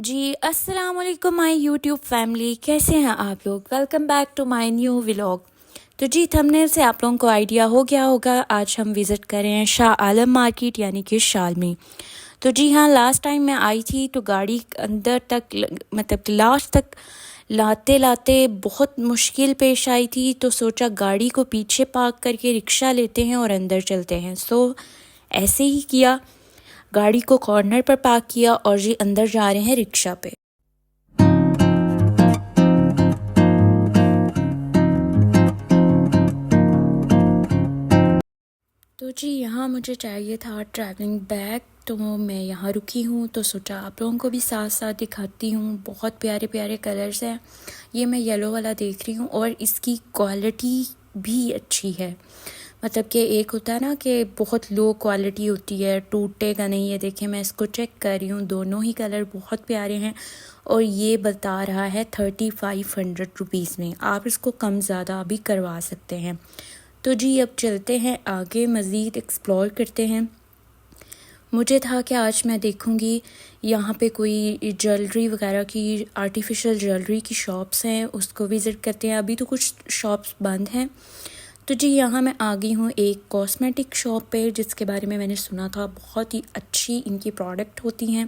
जी अस्सलाम वालेकुम my YouTube family, कैसे हैं आप लोग। Welcome back to my new vlog. तो जी थंबनेल से आप लोगों को आइडिया हो गया होगा, आज हम विज़िट कर रहे हैं शाह आलम मार्केट यानी कि शालमी। तो जी हाँ, लास्ट टाइम मैं आई थी तो गाड़ी अंदर तक मतलब लास्ट तक लाते लाते बहुत मुश्किल पेश आई थी, तो सोचा गाड़ी को पीछे पार्क करके रिक्शा लेते हैं और अंदर चलते हैं। सो ऐसे ही किया, गाड़ी को कॉर्नर पर पार्क किया और जी अंदर जा रहे हैं रिक्शा पे। तो जी यहाँ मुझे चाहिए था ट्रैवलिंग बैग, तो मैं यहाँ रुकी हूँ तो सोचा आप लोगों को भी साथ साथ दिखाती हूँ। बहुत प्यारे प्यारे कलर्स हैं। ये मैं येलो वाला देख रही हूँ और इसकी क्वालिटी भी अच्छी है। मतलब कि एक होता है ना कि बहुत लो क्वालिटी होती है, टूटेगा नहीं। ये देखें, मैं इसको चेक कर रही हूँ, दोनों ही कलर बहुत प्यारे हैं और ये बता रहा है 3500 रुपीज़ में। आप इसको कम ज़्यादा भी करवा सकते हैं। तो जी अब चलते हैं आगे, मज़ीद एक्सप्लोर करते हैं। मुझे था कि आज मैं देखूंगी यहाँ पे कोई ज्वेलरी वगैरह की, आर्टिफिशियल ज्वेलरी की शॉप्स हैं, उसको विज़िट करते हैं। अभी तो कुछ शॉप्स बंद हैं। तो जी यहाँ मैं आ गई हूँ एक कॉस्मेटिक शॉप पे, जिसके बारे में मैंने सुना था बहुत ही अच्छी इनकी प्रोडक्ट होती हैं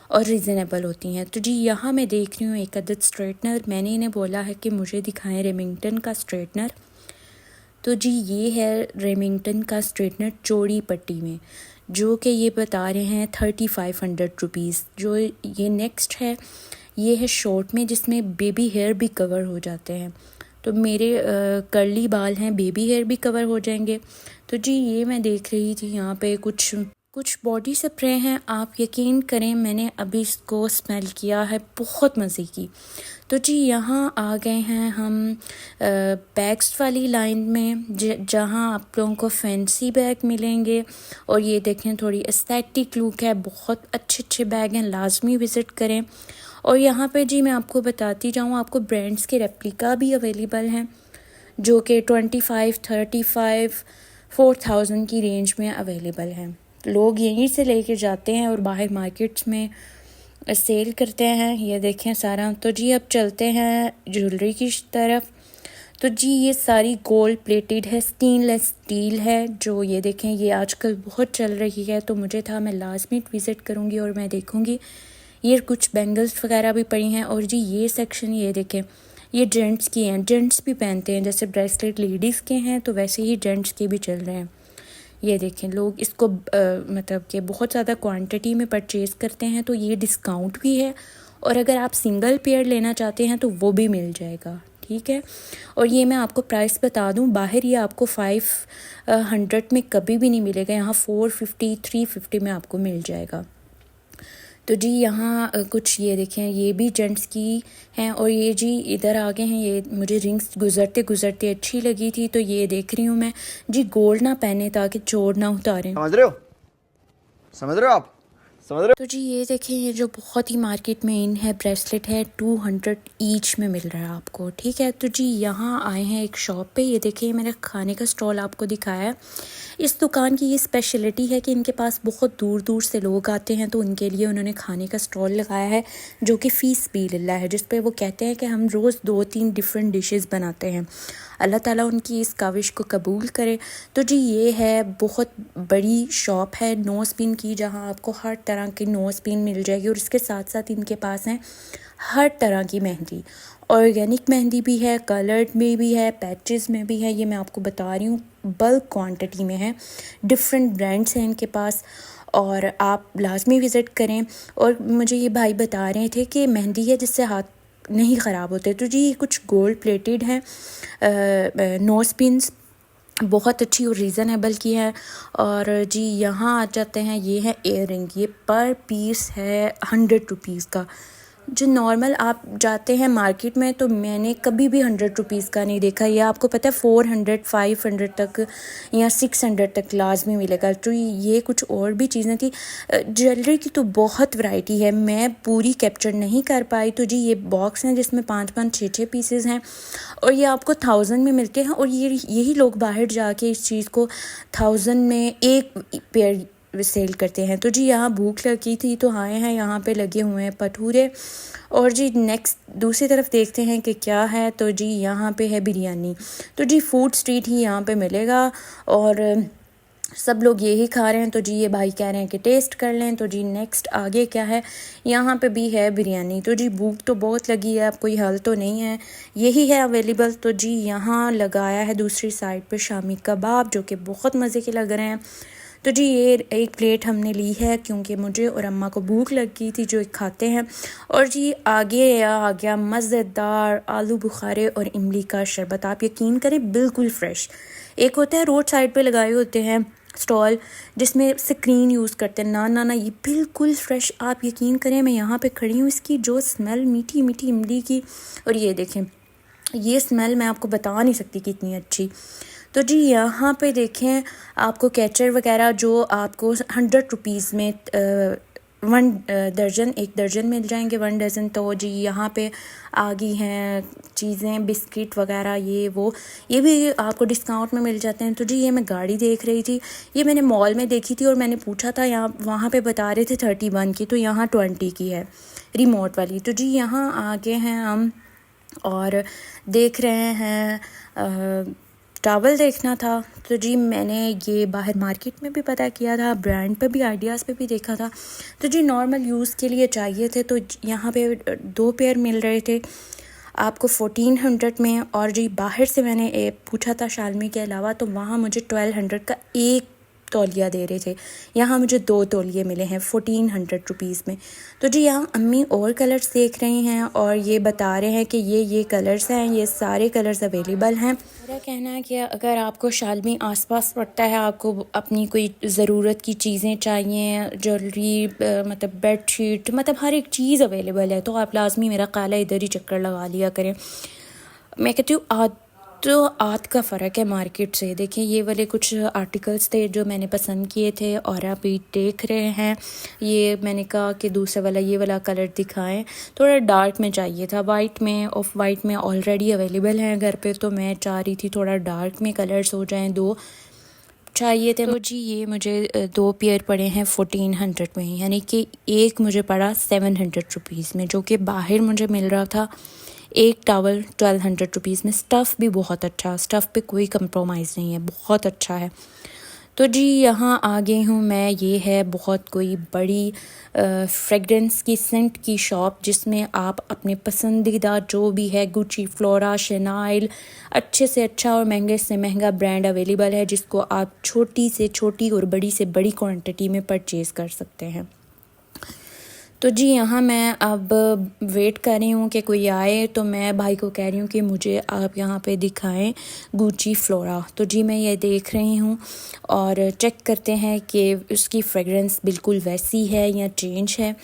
और रिजनेबल होती हैं। तो जी यहाँ मैं देख रही हूँ एक अदद स्ट्रेटनर। मैंने इन्हें बोला है कि मुझे दिखाएं रेमिंगटन का स्ट्रेटनर। तो जी ये है रेमिंगटन का स्ट्रेटनर चौड़ी पट्टी में, जो कि ये बता रहे हैं 3500 रुपीज़। जो ये नेक्स्ट है, ये है शॉर्ट में, जिसमें बेबी हेयर भी कवर हो जाते हैं। तो मेरे कर्ली बाल हैं, बेबी हेयर भी कवर हो जाएंगे। तो जी ये मैं देख रही थी यहाँ पे कुछ बॉडी स्प्रे हैं। आप यकीन करें, मैंने अभी इसको स्मेल किया है, बहुत मज़े की। तो जी यहाँ आ गए हैं हम बैग्स वाली लाइन में, जहाँ आप लोगों को फैंसी बैग मिलेंगे। और ये देखें, थोड़ी एस्थेटिक लुक है, बहुत अच्छे अच्छे बैग हैं, लाजमी विज़िट करें। और यहाँ पे जी मैं आपको बताती जाऊँ, आपको ब्रांड्स के रेप्लिका भी अवेलेबल हैं, जो कि 25, 35, 4000 की रेंज में अवेलेबल हैं। लोग यहीं से लेके जाते हैं और बाहर मार्केट्स में सेल करते हैं। ये देखें सारा। तो जी अब चलते हैं ज्वेलरी की तरफ। तो जी ये सारी गोल्ड प्लेटेड है, स्टेनलेस स्टील है। जो ये देखें, ये आजकल बहुत चल रही है, तो मुझे था मैं लाजमी विज़िट करूँगी और मैं देखूँगी। ये कुछ बैंगल्स वगैरह भी पड़ी हैं। और जी ये सेक्शन ये देखें, ये जेंट्स की हैं, जेंट्स भी पहनते हैं। जैसे ब्रेसलेट लेडीज़ के हैं, तो वैसे ही जेंट्स के भी चल रहे हैं। ये देखें, लोग इसको मतलब कि बहुत ज़्यादा क्वांटिटी में परचेज़ करते हैं, तो ये डिस्काउंट भी है। और अगर आप सिंगल पेयर लेना चाहते हैं तो वो भी मिल जाएगा, ठीक है। और ये मैं आपको प्राइस बता दूं, बाहर ये आपको 500 में कभी भी नहीं मिलेगा, यहाँ 450, 350 में आपको मिल जाएगा। तो जी यहाँ कुछ ये देखें, ये भी जेंट्स की हैं। और ये जी इधर आगे हैं, ये मुझे रिंग्स गुजरते गुजरते अच्छी लगी थी, तो ये देख रही हूँ मैं। जी गोल्ड ना पहने ताकि चोर ना उतारें। समझ रहे हो आप समझ रहे तो जी ये देखें, ये जो बहुत ही मार्केट में इन है ब्रेसलेट है, 200 ईच में मिल रहा है आपको, ठीक है। तो जी यहाँ आए हैं एक शॉप पे। ये देखिए, मैंने खाने का स्टॉल आपको दिखाया है। इस दुकान की ये स्पेशलिटी है कि इनके पास बहुत दूर दूर से लोग आते हैं, तो उनके लिए उन्होंने खाने का स्टॉल लगाया है, जो कि फ़ीस भी लिल्लाह है, जिस पे वो कहते हैं कि हम रोज़ 2-3 डिफरेंट डिशेस बनाते हैं। अल्लाह ताला उनकी इस काविश को कबूल करे। तो जी ये है, बहुत बड़ी शॉप है नोज़ पिन की, जहाँ आपको हर तरह की नोज़ पिन मिल जाएगी। और इसके साथ साथ इनके पास हैं हर तरह की मेहंदी, ऑर्गेनिक मेहंदी भी है, कलर्ड में भी है, पैचेस में भी है। ये मैं आपको बता रही हूँ, बल्क क्वांटिटी में है, डिफरेंट ब्रांड्स हैं इनके पास, और आप लाजमी विज़िट करें। और मुझे ये भाई बता रहे थे कि मेहंदी है जिससे हाथ नहीं ख़राब होते। तो जी कुछ गोल्ड प्लेटेड हैं नोज़ पिन्स, बहुत अच्छी और रीज़नेबल की है। और जी यहाँ आ जाते हैं, ये है इयर रिंग। ये पर पीस है 100 रुपीज़ का। जो नॉर्मल आप जाते हैं मार्केट में, तो मैंने कभी भी 100 रुपीज़ का नहीं देखा। ये आपको पता है 400, 500 तक या 600 तक लाजमी मिलेगा। तो ये कुछ और भी चीज़ें थी। ज्वेलरी की तो बहुत वैरायटी है, मैं पूरी कैप्चर नहीं कर पाई। तो जी ये बॉक्स हैं जिसमें 5-5, 6-6 पीसेस हैं, और ये आपको 1000 में मिलते हैं। और ये यही लोग बाहर जाके इस चीज़ को 1000 में एक पेयर सेल करते हैं। तो जी यहाँ भूख लगी थी तो आए हैं, यहाँ पे लगे हुए हैं भटूरे। और जी नेक्स्ट दूसरी तरफ देखते हैं कि क्या है। तो जी यहाँ पे है बिरयानी। तो जी फूड स्ट्रीट ही यहाँ पे मिलेगा और सब लोग यही खा रहे हैं। तो जी ये भाई कह रहे हैं कि टेस्ट कर लें। तो जी नेक्स्ट आगे क्या है, यहाँ पे भी है बिरयानी। तो जी भूख तो बहुत लगी है, अब कोई हल तो नहीं है, यही है अवेलेबल। तो जी यहाँ लगाया है दूसरी साइड पे शामी कबाब, जो कि बहुत मज़े के लग रहे हैं। तो जी ये एक प्लेट हमने ली है क्योंकि मुझे और अम्मा को भूख लगी थी, जो एक खाते हैं। और जी आगे आ गया मज़ेदार आलू बुखारे और इमली का शरबत। आप यकीन करें बिल्कुल फ़्रेश। एक होता है रोड साइड पे लगाए होते हैं स्टॉल जिसमें स्क्रीन यूज़ करते हैं, ना ना ना, ये बिल्कुल फ़्रेश। आप यकीन करें मैं यहाँ पे खड़ी हूँ, इसकी जो स्मेल मीठी मीठी इमली की, और ये देखें ये स्मेल मैं आपको बता नहीं सकती कितनी अच्छी। तो जी यहाँ पे देखें आपको कैचर वगैरह जो आपको 100 रुपीज़ में वन दर्जन, एक दर्जन मिल जाएंगे, 1 डज़न। तो जी यहाँ पे आ गई हैं चीज़ें, बिस्किट वगैरह, ये भी आपको डिस्काउंट में मिल जाते हैं। तो जी ये मैं गाड़ी देख रही थी, ये मैंने मॉल में देखी थी और मैंने पूछा था, यहाँ वहाँ पे बता रहे थे 31 की, तो यहाँ 20 की है रिमोट वाली। तो जी यहाँ आगे हैं हम और देख रहे हैं टावल देखना था। तो जी मैंने ये बाहर मार्केट में भी पता किया था, ब्रांड पे भी, आइडियाज़ पे भी देखा था। तो जी नॉर्मल यूज़ के लिए चाहिए थे, तो यहाँ पे 2 पेयर मिल रहे थे आपको 1400 में। और जी बाहर से मैंने पूछा था शालमी के अलावा, तो वहाँ मुझे 1200 का एक तौलिया दे रहे थे, यहाँ मुझे 2 तौलिए मिले हैं 1400 रुपीज़ में। तो जी यहाँ अम्मी और कलर्स देख रही हैं और ये बता रहे हैं कि ये कलर्स हैं, ये सारे कलर्स अवेलेबल हैं। मेरा कहना है कि अगर आपको शालमी आसपास पड़ता है, आपको अपनी कोई ज़रूरत की चीज़ें चाहिए, ज्वेलरी, मतलब बेडशीट, मतलब हर एक चीज़ अवेलेबल है, तो आप लाजमी मेरा ख्याल है इधर ही चक्कर लगा लिया करें। मैं कहती हूँ आद का फ़र्क है मार्केट से। देखिए ये वाले कुछ आर्टिकल्स थे जो मैंने पसंद किए थे और आप ये देख रहे हैं, ये मैंने कहा कि दूसरा वाला ये वाला कलर दिखाएं, थोड़ा डार्क में चाहिए था। वाइट में, ऑफ वाइट में ऑलरेडी अवेलेबल हैं घर पे, तो मैं चाह रही थी थोड़ा डार्क में कलर्स हो जाएं, 2 चाहिए थे। तो जी ये मुझे 2 पेयर पड़े हैं 1400 में, यानी कि एक मुझे पड़ा 700 रुपीज़ में, जो कि बाहर मुझे मिल रहा था एक टावल 1200 रुपीज़ में। स्टफ़ भी बहुत अच्छा, स्टफ़ पे कोई कंप्रोमाइज़ नहीं है, बहुत अच्छा है। तो जी यहाँ आ गई हूँ मैं, ये है बहुत कोई बड़ी फ्रेगरेंस की, सेंट की शॉप, जिसमें आप अपने पसंदीदा जो भी है गुची, फ्लोरा, शनाइल, अच्छे से अच्छा और महंगे से महंगा ब्रांड अवेलेबल है, जिसको आप छोटी से छोटी और बड़ी से बड़ी क्वांटिटी में परचेज़ कर सकते हैं। तो जी यहाँ मैं अब वेट कर रही हूँ कि कोई आए, तो मैं भाई को कह रही हूँ कि मुझे आप यहाँ पे दिखाएं गुची फ्लोरा। तो जी मैं ये देख रही हूँ और चेक करते हैं कि उसकी फ्रेगरेंस बिल्कुल वैसी है या चेंज है,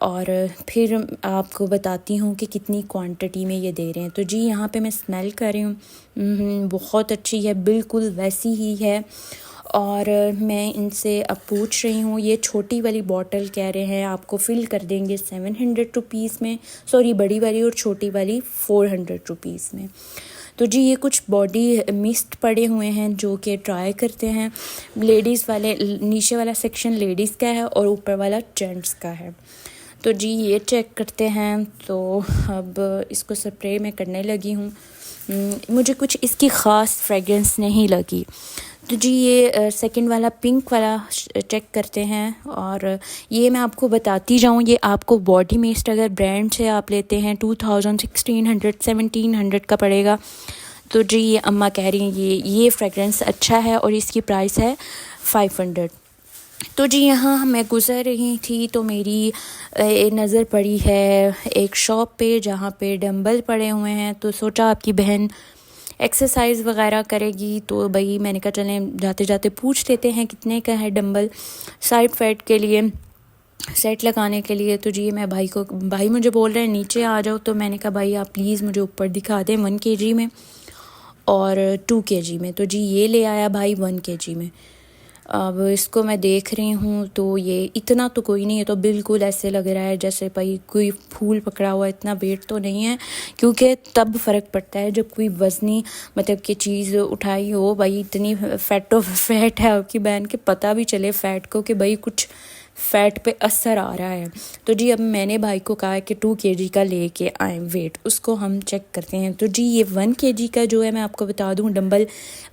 और फिर आपको बताती हूँ कि कितनी क्वांटिटी में ये दे रहे हैं। तो जी यहाँ पे मैं स्मेल कर रही हूँ, बहुत अच्छी है, बिल्कुल वैसी ही है। और मैं इनसे अब पूछ रही हूँ, ये छोटी वाली बॉटल कह रहे हैं आपको फ़िल कर देंगे 700 रुपीज़ में, सॉरी बड़ी वाली और छोटी वाली 400 रुपीज़ में। तो जी ये कुछ बॉडी मिस्ट पड़े हुए हैं जो कि ट्राई करते हैं। लेडीज़ वाले, नीचे वाला सेक्शन लेडीज़ का है और ऊपर वाला जेंट्स का है। तो जी ये चेक करते हैं। तो अब इसको स्प्रे में करने लगी हूँ, मुझे कुछ इसकी ख़ास फ्रेगरेंस नहीं लगी। तो जी ये सेकंड वाला पिंक वाला चेक करते हैं, और ये मैं आपको बताती जाऊँ, ये आपको बॉडी मिस्ट अगर ब्रांड से आप लेते हैं 2000, 1600, 1700 का पड़ेगा। तो जी ये अम्मा कह रही हैं ये फ्रेगरेंस अच्छा है और इसकी प्राइस है 500। तो जी यहाँ मैं गुज़र रही थी तो मेरी नज़र पड़ी है एक शॉप पे जहाँ पे डंबल पड़े हुए हैं। तो सोचा आपकी बहन एक्सरसाइज वगैरह करेगी, तो भाई मैंने कहा चलें जाते जाते पूछ लेते हैं कितने का है डंबल साइड फैट के लिए, सेट लगाने के लिए। तो जी मैं भाई मुझे बोल रहे हैं नीचे आ जाओ, तो मैंने कहा भाई आप प्लीज़ मुझे ऊपर दिखा दें 1 kg में और 2 kg में। तो जी ये ले आया भाई 1 kg में, अब इसको मैं देख रही हूँ तो ये इतना तो कोई नहीं है, तो बिल्कुल ऐसे लग रहा है जैसे भाई कोई फूल पकड़ा हुआ, इतना वेट तो नहीं है, क्योंकि तब फ़र्क पड़ता है जब कोई वज़नी मतलब कि चीज़ उठाई हो। भाई इतनी फैट है आपकी बहन के, पता भी चले फ़ैट को कि भाई कुछ फ़ैट पे असर आ रहा है। तो जी अब मैंने भाई को कहा कि 2 kg का लेके आए वेट, उसको हम चेक करते हैं। तो जी ये 1 kg का जो है, मैं आपको बता दूं, डंबल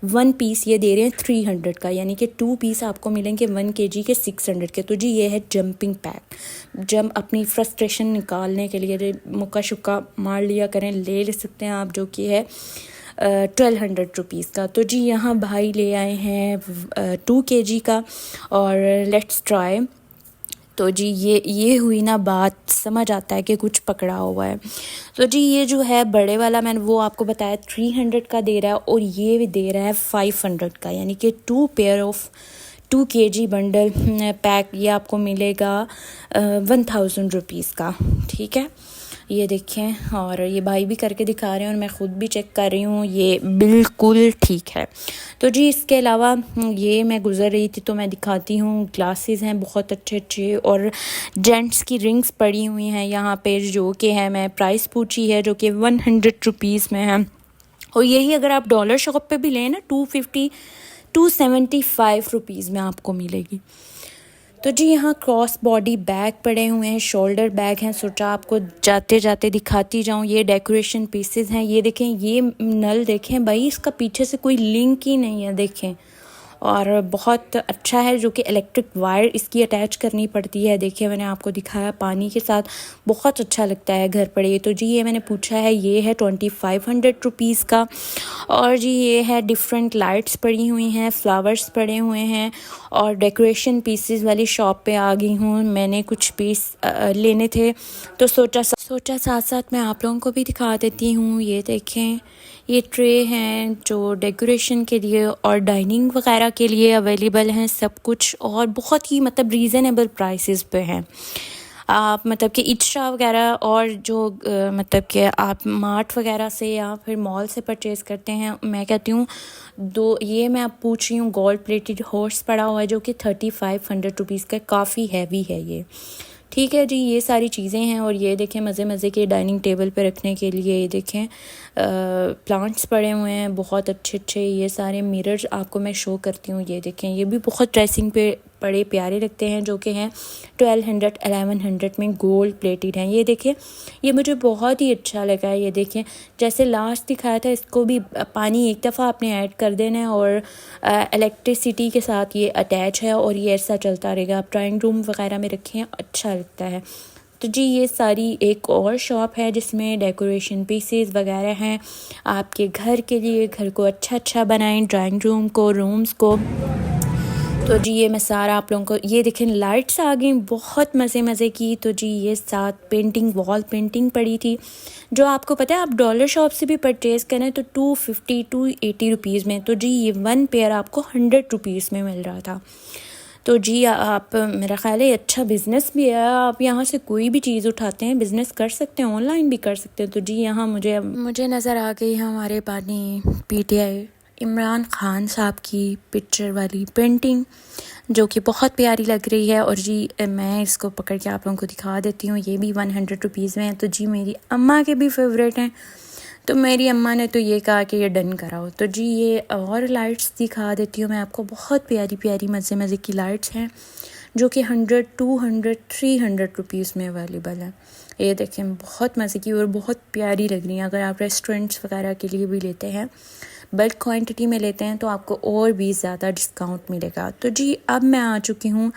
1 पीस ये दे रहे हैं 300 का, यानी कि 2 पीस आपको मिलेंगे 1 kg के 600 के। तो जी ये है जंपिंग पैक। जब अपनी फ्रस्ट्रेशन निकालने के लिए मुक्का शुक्का मार लिया करें, ले सकते हैं आप, जो कि है 1200 रुपीज़ का। तो जी यहाँ भाई ले आए हैं 2 kg का, और लेट्स ट्राई। तो जी ये हुई ना बात, समझ आता है कि कुछ पकड़ा हुआ है। तो जी ये जो है बड़े वाला, मैंने वो आपको बताया 300 का दे रहा है, और ये भी दे रहा है 500 का, यानी कि 2 pair of 2 kg bundle pack ये आपको मिलेगा 1000 रुपीज़ का। ठीक है, ये देखें, और ये भाई भी करके दिखा रहे हैं और मैं ख़ुद भी चेक कर रही हूँ, ये बिल्कुल ठीक है। तो जी इसके अलावा ये मैं गुज़र रही थी तो मैं दिखाती हूँ, ग्लासेस हैं बहुत अच्छे अच्छे, और जेंट्स की रिंग्स पड़ी हुई हैं यहाँ पे, जो कि है, मैं प्राइस पूछी है जो कि 100 रुपीज़ में है। और यही अगर आप डॉलर शॉप पे भी लें ना, 275 रुपीज़ में आपको मिलेगी। तो जी यहाँ क्रॉस बॉडी बैग पड़े हुए हैं, शोल्डर बैग हैं, सोचा आपको जाते जाते दिखाती जाऊँ। ये डेकोरेशन पीसेस हैं, ये देखें, ये नल देखें भाई, इसका पीछे से कोई लिंक ही नहीं है, देखें, और बहुत अच्छा है, जो कि इलेक्ट्रिक वायर इसकी अटैच करनी पड़ती है। देखिए मैंने आपको दिखाया पानी के साथ, बहुत अच्छा लगता है घर पर ये। तो जी ये मैंने पूछा है, ये है 2500 रुपीज़ का। और जी ये है डिफरेंट लाइट्स पड़ी हुई हैं, फ्लावर्स पड़े हुए हैं, और डेकोरेशन पीसेस वाली शॉप पे आ गई हूँ। मैंने कुछ पीस लेने थे, तो सोचा साथ साथ मैं आप लोगों को भी दिखा देती हूँ। ये देखें, ये ट्रे हैं जो डेकोरेशन के लिए और डाइनिंग वगैरह के लिए अवेलेबल हैं सब कुछ, और बहुत ही मतलब रीज़नेबल प्राइसेस पे हैं। आप मतलब कि इच्छा वगैरह, और जो मतलब कि आप मार्ट वगैरह से या फिर मॉल से परचेज़ करते हैं, मैं कहती हूँ ये मैं आप पूछ रही हूँ, गोल्ड प्लेटेड हॉर्स पड़ा हुआ है जो कि 3500 रुपीज़ का, काफ़ी हैवी है ये। ठीक है जी, ये सारी चीज़ें हैं। और ये देखें मज़े मज़े के डाइनिंग टेबल पे रखने के लिए, ये देखें प्लांट्स पड़े हुए हैं बहुत अच्छे अच्छे। ये सारे मिरर्स आपको मैं शो करती हूँ, ये देखें, ये भी बहुत ड्रेसिंग पे बड़े प्यारे लगते हैं, जो कि हैं 1100 में गोल्ड प्लेटेड हैं। ये देखें, ये मुझे बहुत ही अच्छा लगा है। ये देखें, जैसे लास्ट दिखाया था, इसको भी पानी एक दफ़ा आपने ऐड कर देना है, और इलेक्ट्रिसिटी के साथ ये अटैच है, और ये ऐसा चलता रहेगा। आप ड्राइंग रूम वगैरह में रखें, अच्छा लगता है। तो जी ये सारी एक और शॉप है जिसमें डेकोरेशन पीसेस वगैरह हैं आपके घर के लिए, घर को अच्छा बनाएं, ड्राइंग रूम को, रूम्स को। तो जी ये मैं सारा आप लोगों को, ये देखें लाइट्स आ गई बहुत मज़े की। तो जी ये साथ पेंटिंग, वॉल पेंटिंग पड़ी थी, जो आपको पता है आप डॉलर शॉप से भी परचेज़ करें तो 280 रुपीज़ में। तो जी ये 1 पेयर आपको 100 रुपीज़ में मिल रहा था। तो जी आप, मेरा ख़्याल है अच्छा बिज़नेस भी है, आप यहाँ से कोई भी चीज़ उठाते हैं बिज़नेस कर सकते हैं, ऑनलाइन भी कर सकते हैं। तो जी यहाँ मुझे नज़र आ गई हमारे पानी PTI इमरान ख़ान साहब की पिक्चर वाली पेंटिंग, जो कि बहुत प्यारी लग रही है। और जी मैं इसको पकड़ के आप लोगों को दिखा देती हूँ, ये भी 100 रुपीज़ में है। तो जी मेरी अम्मा के भी फेवरेट हैं, तो मेरी अम्मा ने तो ये कहा कि ये डन कराओ। तो जी ये और लाइट्स दिखा देती हूँ मैं आपको, बहुत प्यारी मज़े की लाइट्स हैं, जो कि 100, 200, 300 रुपीज़ में अवेलेबल है। ये देखें बहुत मज़े की और बहुत प्यारी लग रही हैं। अगर आप रेस्टोरेंट्स वगैरह के लिए भी लेते हैं, बल्क क्वांटिटी में लेते हैं, तो आपको और भी ज़्यादा डिस्काउंट मिलेगा। तो जी अब मैं आ चुकी हूँ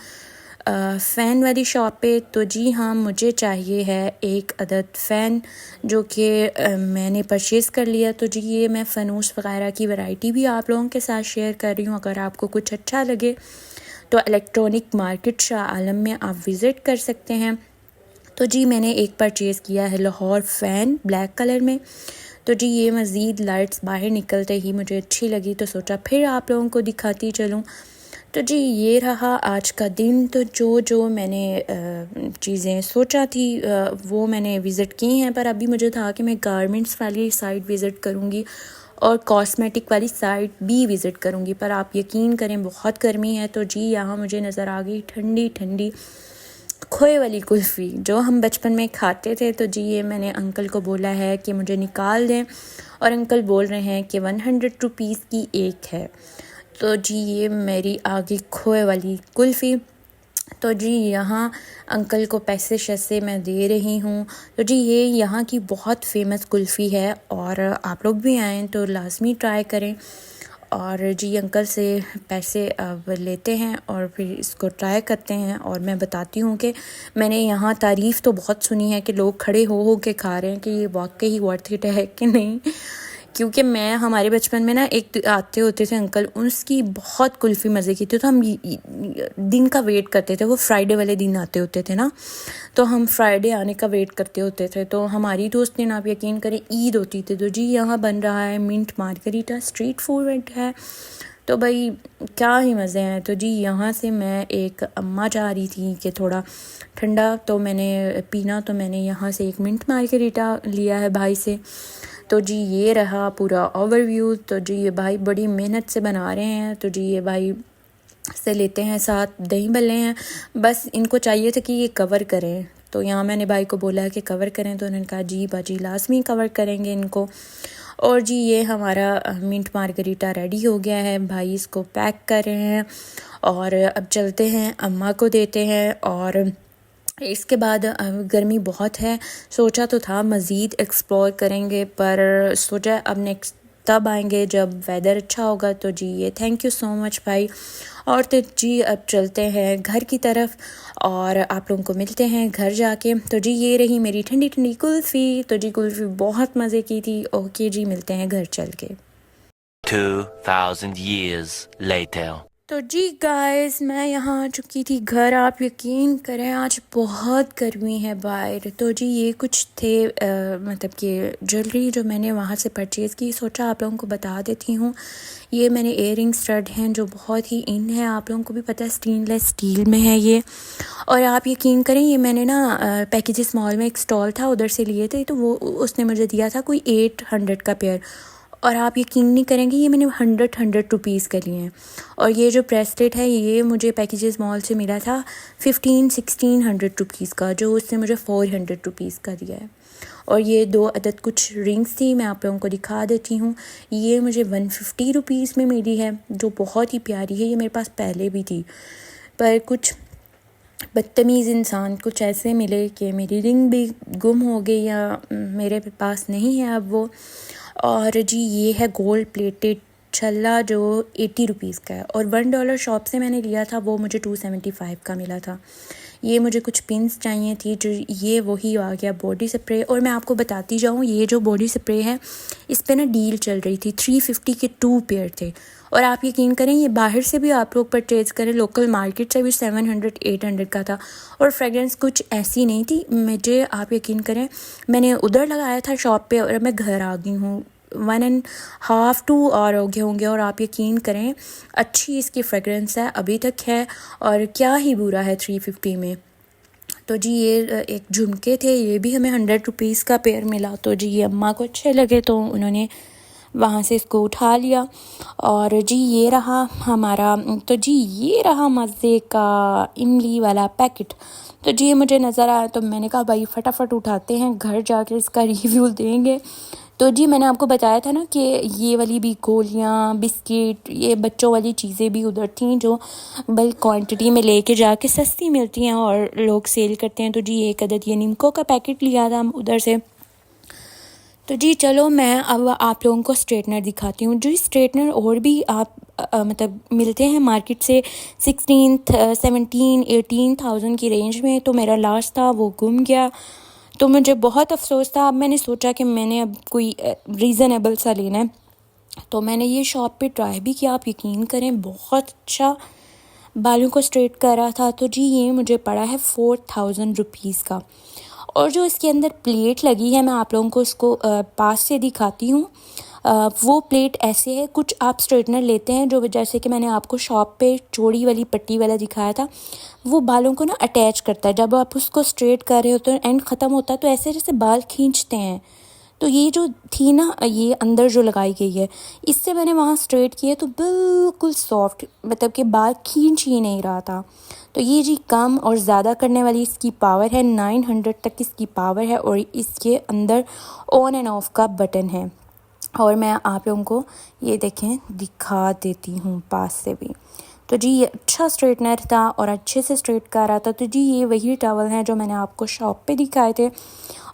फ़ैन वाली शॉप पे। तो जी हाँ, मुझे चाहिए है एक अदद फ़ैन, जो कि मैंने परचेज़ कर लिया। तो जी ये मैं फ़ानूस वगैरह की वैरायटी भी आप लोगों के साथ शेयर कर रही हूँ। अगर आपको कुछ अच्छा लगे तो इलेक्ट्रॉनिक मार्केट शाह आलम में आप विज़िट कर सकते हैं। तो जी मैंने एक परचेज़ किया है लाहौर फ़ैन ब्लैक कलर में। तो जी ये मज़ीद लाइट्स बाहर निकलते ही मुझे अच्छी लगी, तो सोचा फिर आप लोगों को दिखाती चलूँ। तो जी ये रहा आज का दिन। तो जो मैंने चीज़ें सोचा थी वो मैंने विज़िट की हैं, पर अभी मुझे था कि मैं गारमेंट्स वाली साइट विज़िट करूँगी और कॉस्मेटिक वाली साइट भी विज़िट करूँगी। पर आप यकीन करें बहुत गर्मी है। तो जी यहाँ मुझे नज़र आ गई ठंडी ठंडी खोए वाली कुल्फ़ी जो हम बचपन में खाते थे। तो जी ये मैंने अंकल को बोला है कि मुझे निकाल दें, और अंकल बोल रहे हैं कि 100 रुपीज़ की एक है। तो जी ये मेरी आगे खोए वाली कुल्फ़ी। तो जी यहाँ अंकल को पैसे शैसे मैं दे रही हूँ। तो जी ये यहाँ की बहुत फेमस कुल्फ़ी है, और आप लोग भी आएँ तो लाज़मी ट्राई करें। और जी अंकल से पैसे अब लेते हैं और फिर इसको ट्राई करते हैं। और मैं बताती हूँ कि मैंने यहाँ तारीफ़ तो बहुत सुनी है कि लोग खड़े हो के खा रहे हैं कि ये वाकई वर्थ इट है कि नहीं। क्योंकि मैं हमारे बचपन में ना एक आते होते थे अंकल, उसकी बहुत कुल्फ़ी मज़े की थी। तो हम दिन का वेट करते थे, वो फ्राइडे वाले दिन आते होते थे ना, तो हम फ्राइडे आने का वेट करते होते थे। तो हमारी दोस्त ने, आप यकीन करें, ईद होती थी। तो जी यहाँ बन रहा है मिंट मार्गरीटा, स्ट्रीट फूड है। तो भाई क्या ही मज़े हैं। तो जी यहाँ से मैं एक अम्मा जा रही थी कि थोड़ा ठंडा तो मैंने पीना, तो मैंने यहाँ से एक मिंट मार्गरीटा लिया है भाई से। तो जी ये रहा पूरा ओवरव्यू। तो जी ये भाई बड़ी मेहनत से बना रहे हैं। तो जी ये भाई से लेते हैं, साथ दही भल्ले हैं। बस इनको चाहिए था कि ये कवर करें। तो यहाँ मैंने भाई को बोला कि कवर करें, तो उन्होंने कहा जी बाजी लाजमी कवर करेंगे इनको। और जी ये हमारा मिंट मार्गरीटा रेडी हो गया है। भाई इसको पैक कर रहे हैं और अब चलते हैं अम्मा को देते हैं। और इसके बाद गर्मी बहुत है, सोचा तो था मज़ीद एक्सप्लोर करेंगे, पर सोचा अब नेक्स्ट तब आएंगे जब वेदर अच्छा होगा। तो जी ये थैंक यू सो मच भाई। और तो जी अब चलते हैं घर की तरफ और आप लोगों को मिलते हैं घर जाके। तो जी ये रही मेरी ठंडी ठंडी कुल्फ़ी। तो जी कुल्फ़ी बहुत मज़े की थी। ओके जी मिलते हैं घर चल के। 2000 years later. तो जी गाइस मैं यहाँ आ चुकी थी घर। आप यकीन करें आज बहुत गर्मी है बाहर। तो जी ये कुछ थे मतलब कि ज्वेलरी जो मैंने वहाँ से परचेज़ की, सोचा आप लोगों को बता देती हूँ। ये मैंने इयररिंग स्टड हैं जो बहुत ही इन है, आप लोगों को भी पता है स्टेनलेस स्टील में है ये। और आप यकीन करें ये मैंने ना पैकेजेस मॉल में एक स्टॉल था उधर से लिए थे। तो वो उसने मुझे दिया था कोई 800 का पेयर, और आप यकीन नहीं करेंगे ये मैंने 100 रुपीज़ का लिए हैं। और ये जो ब्रेसलेट है ये मुझे पैकेजेस मॉल से मिला था 1600 रुपीज़ का, जो उसने मुझे 400 रुपीज़ का दिया है। और ये 2 अदद कुछ रिंग्स थी, मैं आप लोगों को दिखा देती हूँ। ये मुझे 150 रुपीज़ में मिली है, जो बहुत ही प्यारी है। ये मेरे पास पहले भी थी, पर कुछ बदतमीज़ इंसान कुछ ऐसे मिले कि मेरी रिंग भी गुम हो गई या मेरे पास नहीं है अब वो। और जी ये है गोल्ड प्लेटेड छल्ला जो 80 रुपीज़ का है, और $1 शॉप से मैंने लिया था, वो मुझे 275 का मिला था। ये मुझे कुछ पिंस चाहिए थी, जो ये वही आ गया बॉडी स्प्रे। और मैं आपको बताती जाऊँ, ये जो बॉडी स्प्रे है इस पे ना डील चल रही थी, 350 के 2 पेयर थे। और आप यकीन करें ये बाहर से भी आप लोग परचेज़ करें, लोकल मार्केट से भी 700-800 का था। और फ्रेगरेंस कुछ ऐसी नहीं थी मुझे, आप यकीन करें मैंने उधर लगाया था शॉप पे और मैं घर आ गई हूँ 1.5 2 आवर हो गए होंगे। और आप यकीन करें अच्छी इसकी फ्रेगरेंस है, अभी तक है, और क्या ही बुरा है 350 में। तो जी ये एक झुमके थे, ये भी हमें 100 रुपीज़ का पेयर मिला। तो जी ये अम्मा को अच्छे लगे तो उन्होंने वहाँ से इसको उठा लिया। और जी ये रहा हमारा, तो जी ये रहा मज़े का इमली वाला पैकेट। तो जी ये मुझे नज़र आया तो मैंने कहा भाई फटाफट उठाते हैं, घर जाके इसका रिव्यू देंगे। तो जी मैंने आपको बताया था ना कि ये वाली भी गोलियाँ, बिस्किट, ये बच्चों वाली चीज़ें भी उधर थीं जो बल्क क्वांटिटी में लेके जाके सस्ती मिलती हैं और लोग सेल करते हैं। तो जी एक अदद ये निम्को का पैकेट लिया था उधर से। तो जी चलो मैं अब आप लोगों को स्ट्रेटनर दिखाती हूँ। जी स्ट्रेटनर और भी आप मतलब मिलते हैं मार्केट से 16, 17, 18,000 की रेंज में। तो मेरा लास्ट था वो गुम गया, तो मुझे बहुत अफसोस था। अब मैंने सोचा कि मैंने अब कोई रीज़नेबल सा लेना है, तो मैंने ये शॉप पे ट्राई भी किया। आप यकीन करें बहुत अच्छा बालों को स्ट्रेट कर रहा था। तो जी ये मुझे पड़ा है 4000 रुपीज़ का। और जो इसके अंदर प्लेट लगी है मैं आप लोगों को इसको पास से दिखाती हूँ। वो प्लेट ऐसे है, कुछ आप स्ट्रेटनर लेते हैं जो जैसे कि मैंने आपको शॉप पे चौड़ी वाली पट्टी वाला दिखाया था, वो बालों को ना अटैच करता है। जब आप उसको स्ट्रेट कर रहे होते हैं एंड ख़त्म होता है तो ऐसे जैसे बाल खींचते हैं, तो ये जो थी ना, ये अंदर जो लगाई गई है, इससे मैंने वहाँ स्ट्रेट किया तो बिल्कुल सॉफ्ट, मतलब कि बाल खींच ही नहीं रहा था। तो ये जी कम और ज़्यादा करने वाली इसकी पावर है, 900 तक इसकी पावर है और इसके अंदर ऑन एंड ऑफ का बटन है। और मैं आप लोगों को ये देखें दिखा देती हूँ पास से भी। तो जी ये अच्छा स्ट्रेटनर था और अच्छे से स्ट्रेट कर रहा था। तो जी ये वही टॉवल हैं जो मैंने आपको शॉप पे दिखाए थे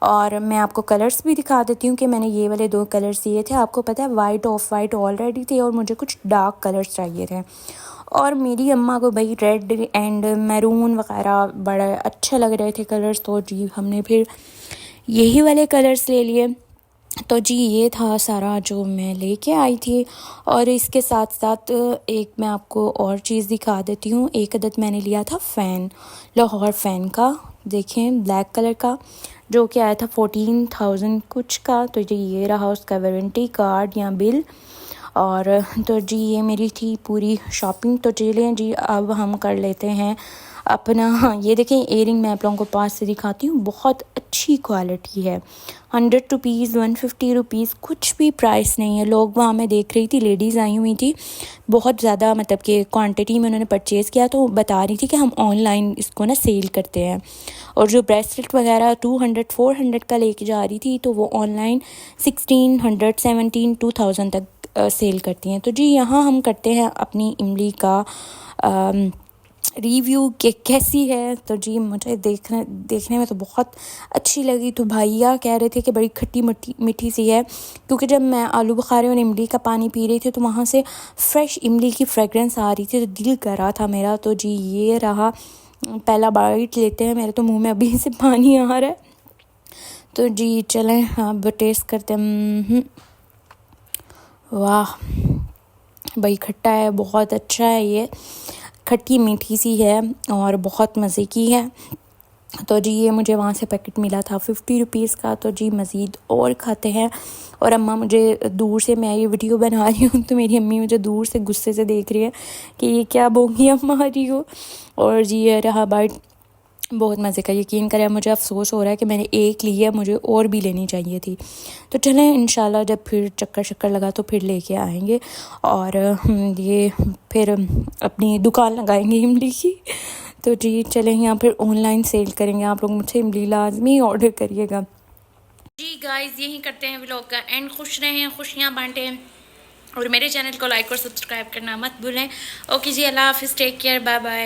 और मैं आपको कलर्स भी दिखा देती हूँ कि मैंने ये वाले 2 कलर्स लिए थे। आपको पता है वाइट ऑफ वाइट ऑलरेडी थे और मुझे कुछ डार्क कलर्स चाहिए थे और मेरी अम्मा को भाई रेड एंड मैरून वगैरह बड़े अच्छे लग रहे थे कलर्स, तो जी हमने फिर यही वाले कलर्स ले लिए। तो जी ये था सारा जो मैं लेके आई थी और इसके साथ साथ एक मैं आपको और चीज़ दिखा देती हूँ। एक अदद मैंने लिया था फ़ैन, लाहौर फ़ैन का, देखें ब्लैक कलर का, जो कि आया था 14,000 कुछ का। तो जी ये रहा उसका वारंटी कार्ड या बिल। और तो जी ये मेरी थी पूरी शॉपिंग। तो चलिए जी अब हम कर लेते हैं अपना, ये देखें इयरिंग मैं आप लोगों को पास से दिखाती हूँ, बहुत अच्छी क्वालिटी है। 100 रुपीज़ 150 रुपीज़ कुछ भी प्राइस नहीं है। लोग वहाँ मैं देख रही थी, लेडीज़ आई हुई थी बहुत ज़्यादा, मतलब कि क्वांटिटी में उन्होंने परचेज़ किया, तो बता रही थी कि हम ऑनलाइन इसको ना सेल करते हैं। और जो ब्रेसलेट वगैरह 200 400 का लेके जा रही थी, तो वो ऑनलाइन 1600 17 2000 तक सेल करती हैं। तो जी यहाँ हम करते हैं अपनी इमली का रिव्यू कि कैसी है। तो जी मुझे देखने में तो बहुत अच्छी लगी। तो भैया कह रहे थे कि बड़ी खट्टी मीठी सी है, क्योंकि जब मैं आलू बुखारे और इमली का पानी पी रही थी तो वहाँ से फ्रेश इमली की फ्रेगरेंस आ रही थी, तो दिल कर रहा था मेरा। तो जी ये रहा, पहला बाइट लेते हैं, मेरे तो मुंह में अभी से पानी आ रहा है। तो जी चलें अब टेस्ट करते हैं। वाह भाई खट्टा है, बहुत अच्छा है, ये खट्टी मीठी सी है और बहुत मज़े की है। तो जी ये मुझे वहाँ से पैकेट मिला था 50 रुपीज़ का। तो जी मज़ीद और खाते हैं। और अम्मा मुझे दूर से, मैं ये वीडियो बना रही हूँ तो मेरी अम्मी मुझे दूर से गुस्से से देख रही है कि ये क्या बोंगियाँ मार रही हो। और जी ये रहा बाइट, बहुत मज़े का। यकीन करें मुझे अफसोस हो रहा है कि मैंने एक ली है, मुझे और भी लेनी चाहिए थी। तो चलें इंशाल्लाह जब फिर चक्कर लगा तो फिर लेके आएंगे और ये फिर अपनी दुकान लगाएंगे इमली की। तो जी चलें यहाँ फिर ऑनलाइन सेल करेंगे। आप लोग मुझसे इमली लाजमी ऑर्डर करिएगा। जी गाइस यही करते हैं व्लॉग का एंड। खुश रहें, खुशियाँ बांटें और मेरे चैनल को लाइक और सब्सक्राइब करना मत भूलें। ओके जी, अल्लाह हाफिज़, टेक केयर, बाय बाय।